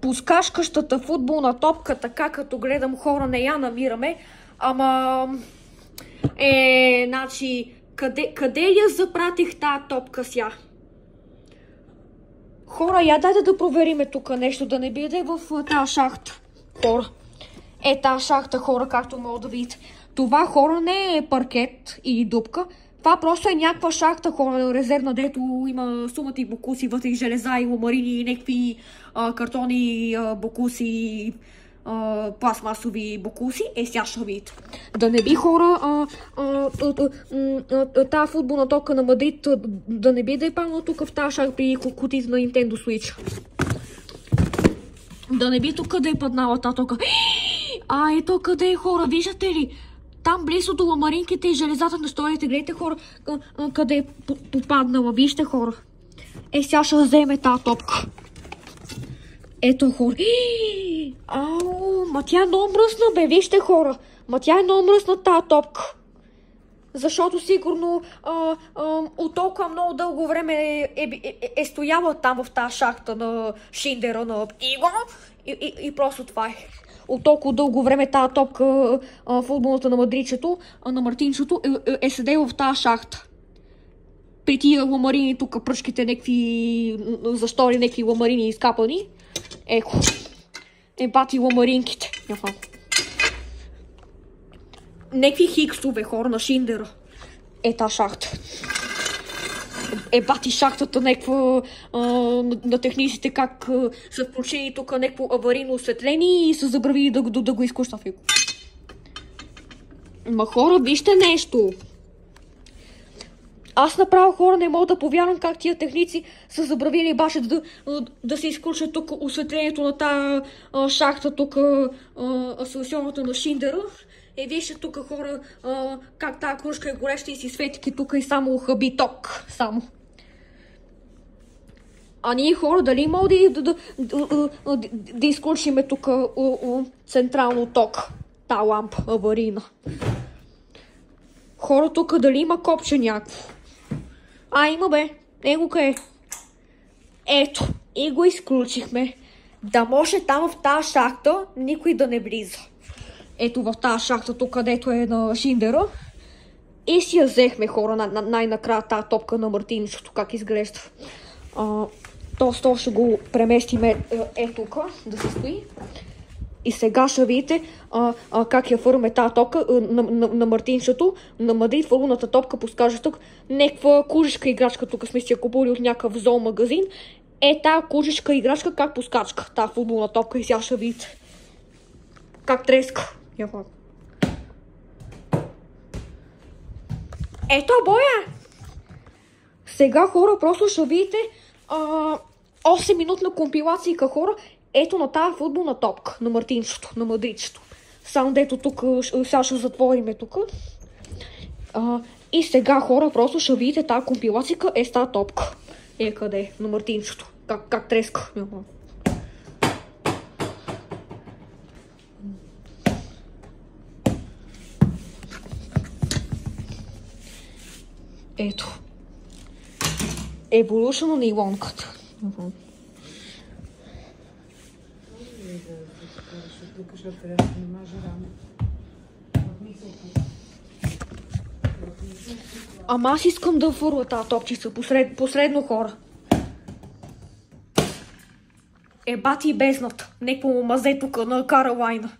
Пускашкащата футболна топка, така като гледам хора, не я намираме. Ама... значи... Къде я запратих тази топка ся? Хора, я дайте да провериме тук нещо, да не биде в тази шахта. Хора. Тази шахта, хора, както мога да видите. Това, хора, не е паркет или дупка. Това просто е някаква шахта, хора, резервна, дето има сумати бокуси, вътре железа и ламарини, някакви картони, бокуси, пластмасови бокуси. Сега ще видите. Да не би, хора, тази футболна топка на Мадрид, да не би да е пълна тук в тази шахта при кутите на Nintendo Switch. Да не би тук да е паднала тази топка. Ето къде е, хора, виждате ли? Там близо до ламаринките и железата на столите. Гледайте, хора, къде е попаднала. Вижте, хора. Сега ще вземе тази топка. Ето, хора. Ма тя е много мръсна, бе. Вижте, хора. Ма тя е много мръсна тази топка. Защото сигурно от толкова много дълго време е стояла там в тази шахта на Шиндера на Иго. И просто това е. От толкова дълго време тази топка, футболната на Мадридчето, на Мартинчето, е седела в тази шахта. При тия ламарини тук, пръчките, някакви застори, някакви ламарини изкапани. Еко. Бати ламаринките. Някакви хиксове, хора, на Шиндера. Тази шахта. Бати шахтата някаква на техниците, как са включили тук някакво аварийно осветление и са забравили да го изкушат. Ма хора, вижте нещо. Аз направо, хора, не мога да повярвам как тия техници са забравили баше да се изключат тук осветлението на тази шахта, тук асоциационната на Шиндера. Вижте тук, хора, как тази кружка е гореща и си светики тук и само хаби ток. Само. А ние, хора, дали мога да изключиме тук централно ток? Та лампа аварийна. Хора, тук дали има копче някакво? Има, бе. Его къде? Ето. И го изключихме. Да може там в тази шахта никой да не влиза. Ето в тази шахта, тук където е на Шиндера. И си я взехме, хора, най-накрая тази топка на Мартинчето, как изглежда. То ще го преместиме тук, да се стои. И сега ще видите как я фърме тази топка на Мартинчето, на Мадрид, футболната топка, подскажа тук. Някаква кужешка играчка, тук сме си я купили от някакъв зоомагазин. Тази кужешка играчка как поскачка, тази футболна топка, и сега ще видите. Как треска. Ето боя! Сега, хора, просто ще видите 8-минутна компилация, хора. Ето на тази футболна топка на Мартинчето, на Мадридчето. Само дето тук, сега ще затвориме тук. И сега, хора, просто ще видите тази компилация с тази топка. Къде? На Мартинчето. Как треска. Ето. Evolution на нейлонката. Ама аз искам да фурва тази топчица посредно, хора. Бати бездната. Някакво мазе тук на Каролайна.